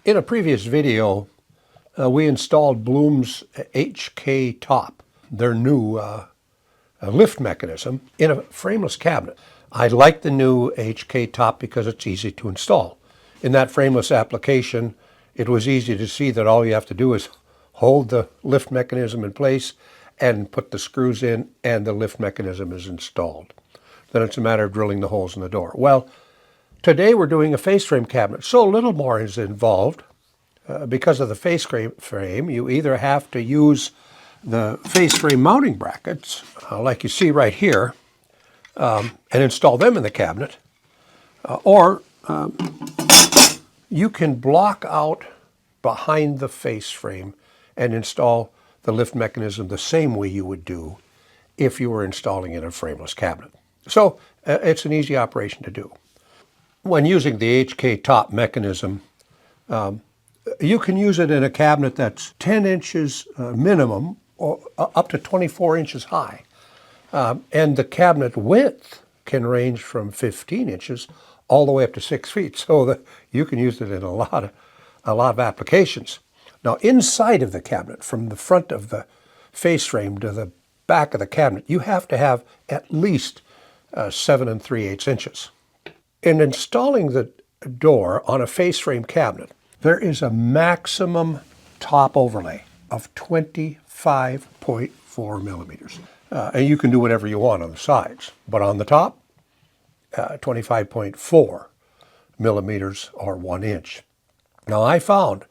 In a previous video, we installed Blum's HK top, their new lift mechanism, in a frameless cabinet. I like the new HK top because it's easy to install. In that frameless application, it was easy to see that all you have to do is hold the lift mechanism in place and put the screws in, and the lift mechanism is installed. Then it's a matter of drilling the holes in the door. Well, today we're doing a face frame cabinet, so a little more is involved. Because of the face frame, you either have to use the face frame mounting brackets, like you see right here, and install them in the cabinet, or you can block out behind the face frame and install the lift mechanism the same way you would do if you were installing it in a frameless cabinet. So it's an easy operation to do. When using the HK top mechanism, you can use it in a cabinet that's 10 inches minimum or up to 24 inches high. And the cabinet width can range from 15 inches all the way up to 6 feet. So that you can use it in a lot of applications. Now inside of the cabinet, from the front of the face frame to the back of the cabinet, you have to have at least 7 3/8 inches. In installing the door on a face frame cabinet, there is a maximum top overlay of 25.4 millimeters. And you can do whatever you want on the sides, but on the top, 25.4 millimeters or 1 inch. Now I found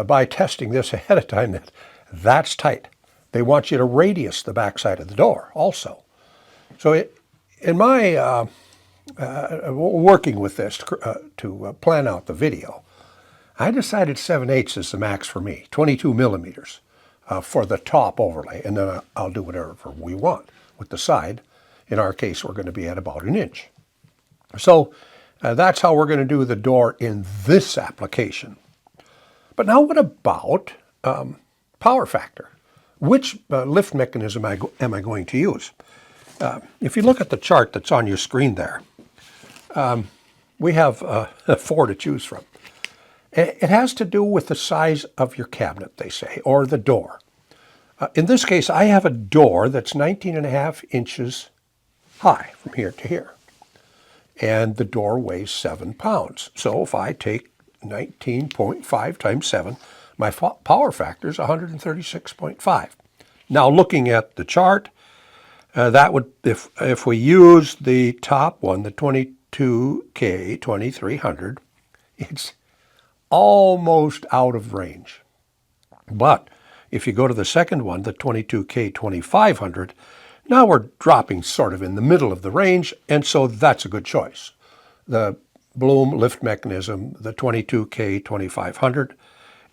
by testing this ahead of time that that's tight. They want you to radius the backside of the door also. So in my working with this to plan out the video, I decided 7/8 is the max for me, 22 millimeters for the top overlay, and then I'll do whatever we want with the side. In our case, we're going to be at about 1 inch. So that's how we're going to do the door in this application. But now what about power factor? Which lift mechanism am I going to use? If you look at the chart that's on your screen there, we have 4 to choose from. It has to do with the size of your cabinet, they say, or the door. In this case, I have a door that's 19.5 inches high from here to here. And the door weighs 7 pounds. So if I take 19.5 times 7, my power factor is 136.5. Now looking at the chart, that would, if we use the top one, the 22K 2300, it's almost out of range. But if you go to the second one, the 22K 2500, now we're dropping sort of in the middle of the range, and so that's a good choice. The Blum lift mechanism, the 22K 2500,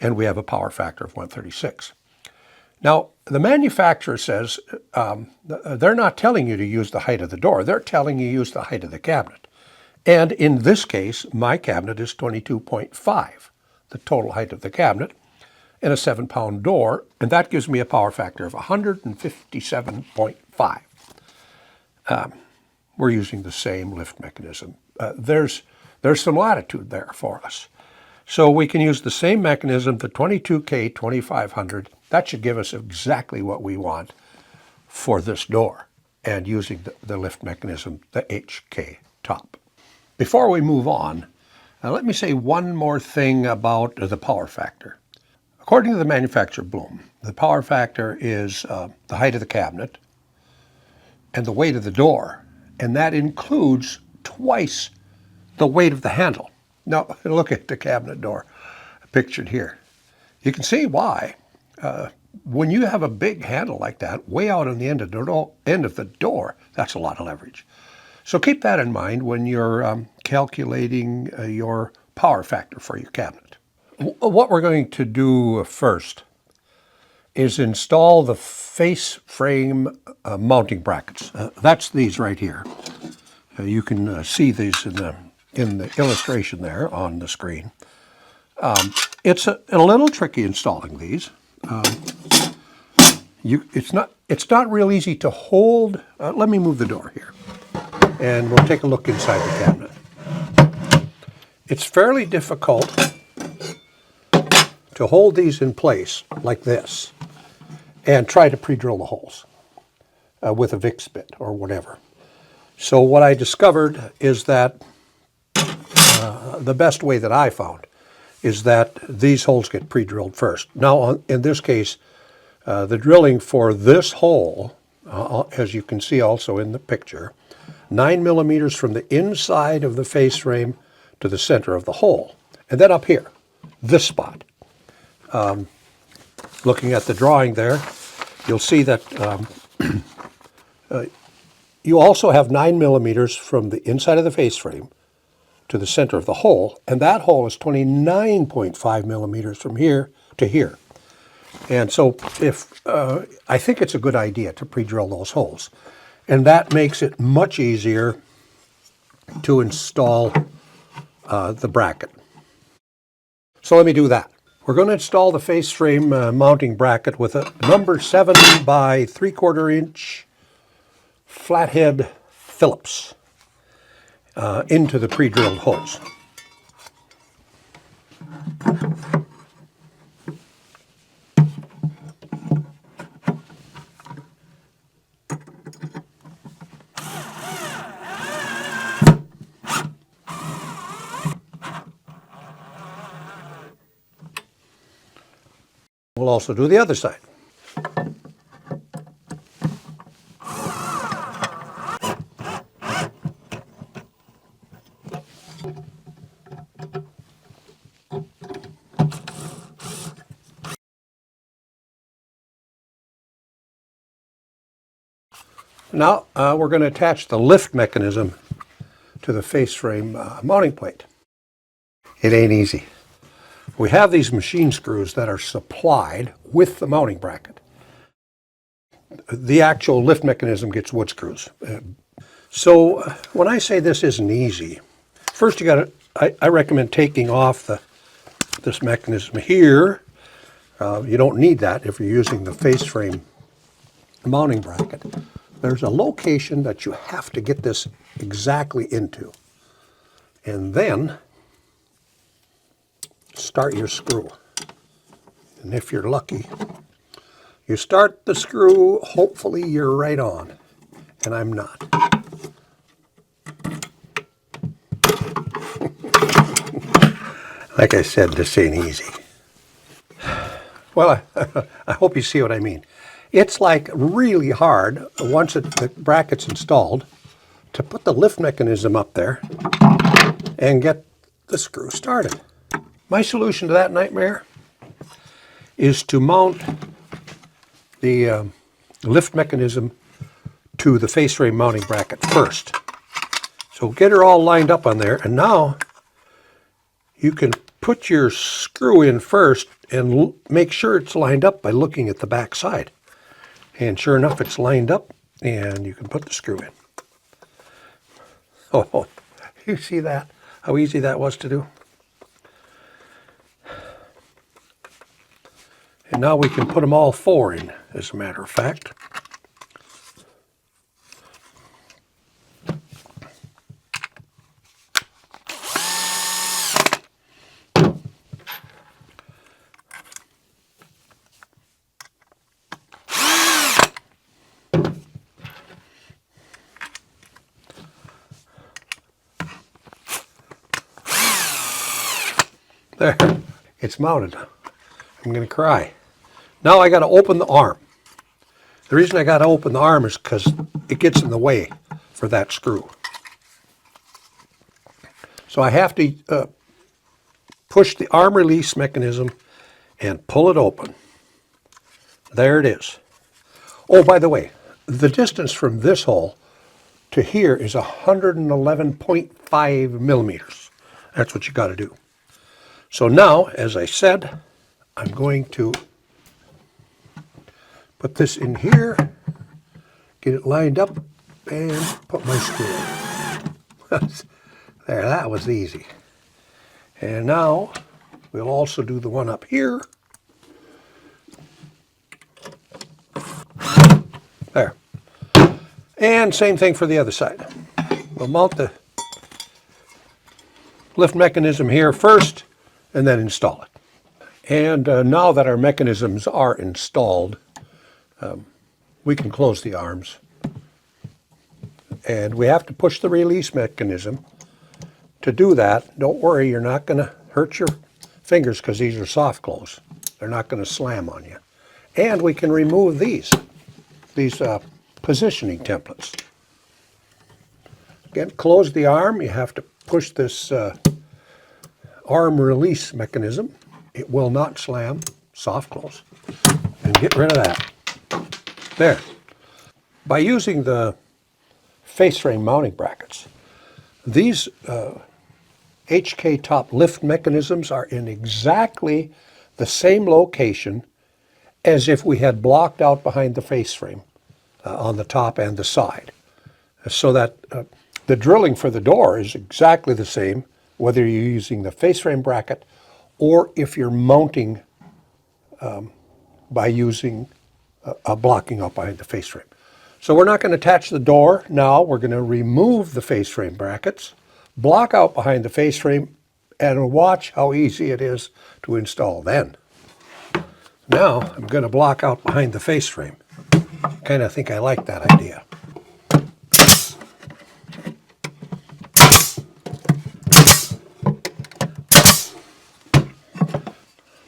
and we have a power factor of 136. Now, the manufacturer says they're not telling you to use the height of the door. They're telling you to use the height of the cabinet. And in this case, my cabinet is 22.5, the total height of the cabinet, and a 7-pound door, and that gives me a power factor of 157.5. We're using the same lift mechanism. There's some latitude there for us. So we can use the same mechanism, the 22K 2500. That should give us exactly what we want for this door, and using the lift mechanism, the HK top. Before we move on, let me say one more thing about the power factor. According to the manufacturer Blum, the power factor is the height of the cabinet and the weight of the door, and that includes twice the weight of the handle. Now look at the cabinet door pictured here. You can see why. When you have a big handle like that, way out on the end of the door, that's a lot of leverage. So keep that in mind when you're calculating your power factor for your cabinet. What we're going to do first is install the face frame mounting brackets. That's these right here. You can see these in the illustration there on the screen. It's a little tricky installing these. It's not real easy to hold. Let me move the door here, and we'll take a look inside the cabinet. It's fairly difficult to hold these in place like this and try to pre-drill the holes with a Vicks bit or whatever. So what I discovered is that the best way that I found is that these holes get pre-drilled first. Now, in this case, the drilling for this hole, as you can see also in the picture, 9 millimeters from the inside of the face frame to the center of the hole. And then up here, this spot. Looking at the drawing there, you'll see that you also have 9 millimeters from the inside of the face frame to the center of the hole, and that hole is 29.5 millimeters from here to here. And so I think it's a good idea to pre-drill those holes. And that makes it much easier to install the bracket. So let me do that. We're going to install the face frame mounting bracket with a number 7 by 3/4 inch flathead Phillips into the pre-drilled holes. We'll also do the other side. Now we're going to attach the lift mechanism to the face frame mounting plate. It ain't easy. We have these machine screws that are supplied with the mounting bracket. The actual lift mechanism gets wood screws. So when I say this isn't easy, first you got to, I recommend taking off this mechanism here. You don't need that if you're using the face frame mounting bracket. There's a location that you have to get this exactly into. And then start your screw. And if you're lucky, you start the screw, hopefully you're right on. And I'm not. Like I said, this ain't easy. Well, I hope you see what I mean. It's like really hard, once the bracket's installed, to put the lift mechanism up there and get the screw started. My solution to that nightmare is to mount the lift mechanism to the face frame mounting bracket first. So get her all lined up on there, and now you can put your screw in first and make sure it's lined up by looking at the back side. And sure enough, it's lined up, and you can put the screw in. Oh, you see that? How easy that was to do? And now we can put them all 4 in, as a matter of fact. There, it's mounted. I'm going to cry. Now I got to open the arm. The reason I got to open the arm is because it gets in the way for that screw. So I have to push the arm release mechanism and pull it open. There it is. Oh, by the way, the distance from this hole to here is 111.5 millimeters. That's what you got to do. So now, as I said, I'm going to put this in here, get it lined up, and put my screw in. There, that was easy. And now we'll also do the one up here. There. And same thing for the other side. We'll mount the lift mechanism here first, and then install it. And now that our mechanisms are installed, we can close the arms. And we have to push the release mechanism. To do that, don't worry, you're not going to hurt your fingers because these are soft close. They're not going to slam on you. And we can remove these positioning templates. Again, close the arm. You have to push this arm release mechanism. It will not slam, soft close. And get rid of that. There. By using the face frame mounting brackets, these HK top lift mechanisms are in exactly the same location as if we had blocked out behind the face frame on the top and the side. So that the drilling for the door is exactly the same, whether you're using the face frame bracket or if you're mounting by using a blocking out behind the face frame. So we're not going to attach the door now. We're going to remove the face frame brackets, block out behind the face frame, and watch how easy it is to install then. Now I'm going to block out behind the face frame. Kind of think I like that idea.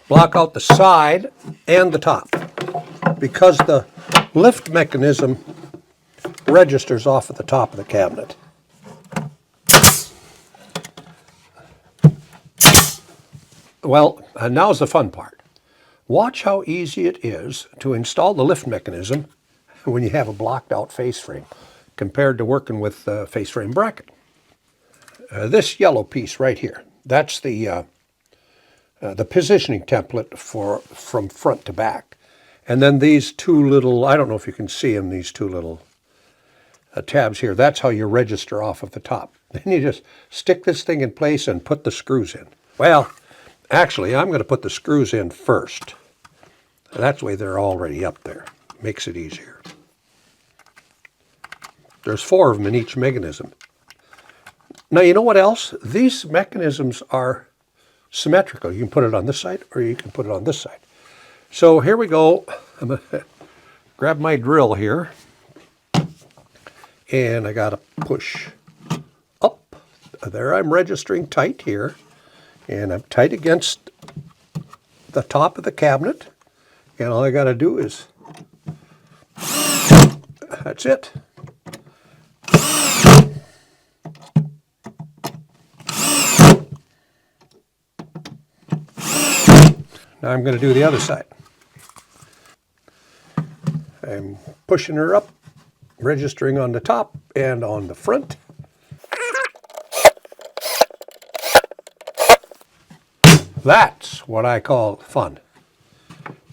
Block out the side and the top because the lift mechanism registers off at the top of the cabinet. Well, now's the fun part. Watch how easy it is to install the lift mechanism when you have a blocked out face frame compared to working with the face frame bracket. This yellow piece right here, that's the positioning template from front to back. And then these two little, I don't know if you can see them, these two little tabs here, that's how you register off of the top. Then you just stick this thing in place and put the screws in. Well, actually, I'm going to put the screws in first. That way they're already up there. Makes it easier. There's 4 of them in each mechanism. Now, you know what else? These mechanisms are symmetrical. You can put it on this side or you can put it on this side. So here we go. I'm going to grab my drill here. And I got to push up. There I'm registering tight here. And I'm tight against the top of the cabinet. And all I got to do is, that's it. Now I'm going to do the other side. I'm pushing her up, registering on the top and on the front. That's what I call fun.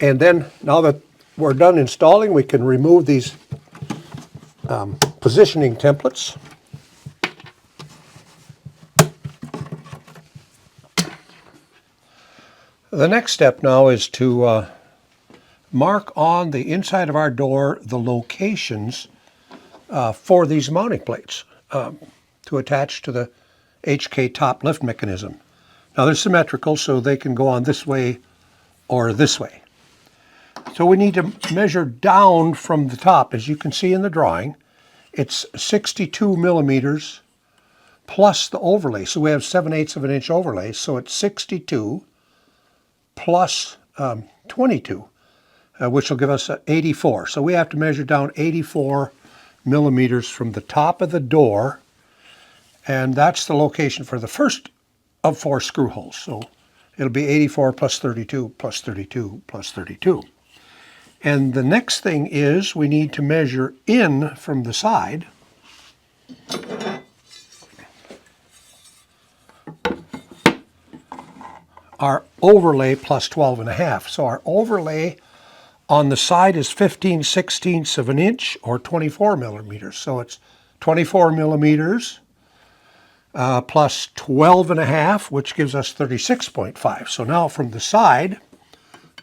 And then, now that we're done installing, we can remove these positioning templates. The next step now is to mark on the inside of our door the locations for these mounting plates to attach to the HK top lift mechanism. Now they're symmetrical, so they can go on this way or this way. So we need to measure down from the top. As you can see in the drawing, it's 62 millimeters plus the overlay. So we have 7/8 of an inch overlay, so it's 62 plus 22, which will give us 84. So we have to measure down 84 millimeters from the top of the door, and that's the location for the first of 4 screw holes. So it'll be 84 plus 32 plus 32 plus 32. And the next thing is we need to measure in from the side. Our overlay plus 12.5. So our overlay on the side is 15/16 of an inch or 24 millimeters. So it's 24 millimeters plus 12.5, which gives us 36.5. So now from the side,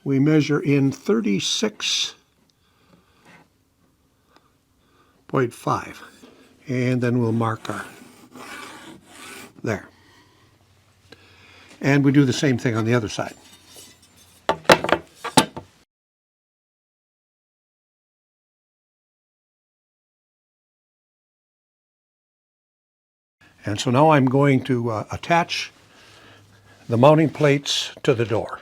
we measure in 36.5. And then we'll mark our, there. And we do the same thing on the other side. And so now I'm going to attach the mounting plates to the door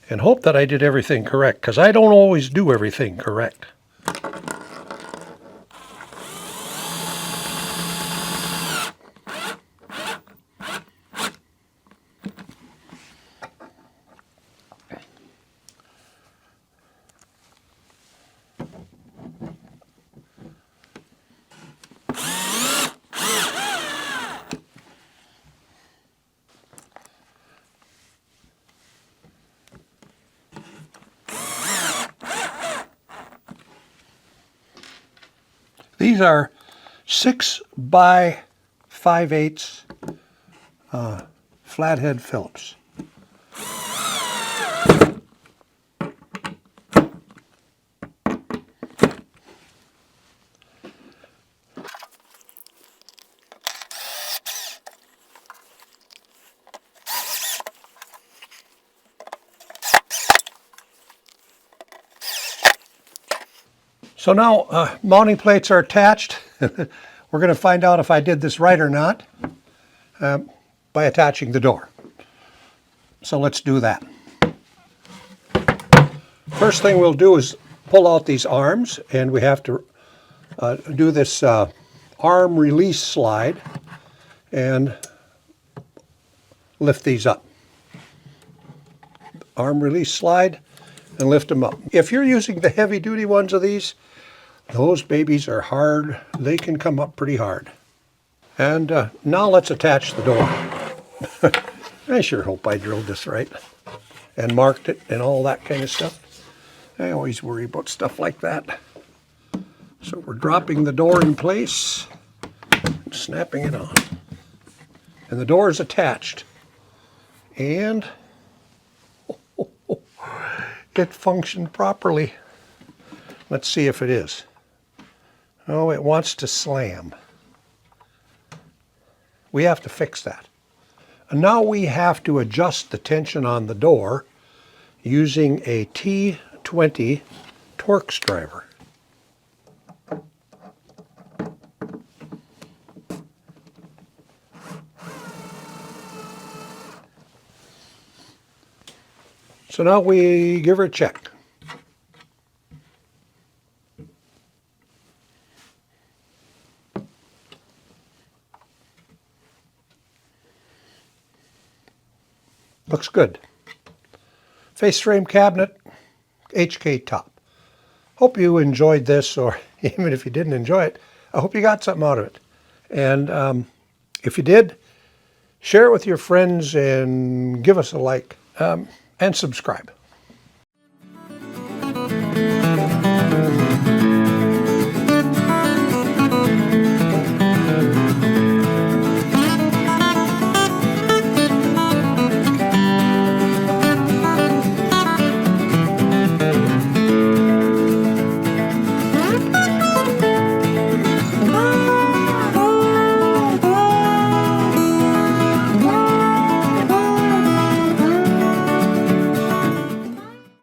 and hope that I did everything correct, because I don't always do everything correct. These are 6 by 5/8 flathead Phillips. So now mounting plates are attached. We're going to find out if I did this right or not by attaching the door. So let's do that. First thing we'll do is pull out these arms, and we have to do this arm release slide and lift these up. Arm release slide and lift them up. If you're using the heavy duty ones of these, those babies are hard. They can come up pretty hard. And now let's attach the door. I sure hope I drilled this right and marked it and all that kind of stuff. I always worry about stuff like that. So we're dropping the door in place and snapping it on. And the door is attached. And it functioned properly. Let's see if it is. Oh, it wants to slam. We have to fix that. And now we have to adjust the tension on the door using a T20 Torx driver. So now we give her a check. Looks good. Face frame cabinet, HK top. Hope you enjoyed this, or even if you didn't enjoy it, I hope you got something out of it. And if you did, share it with your friends and give us a like and subscribe.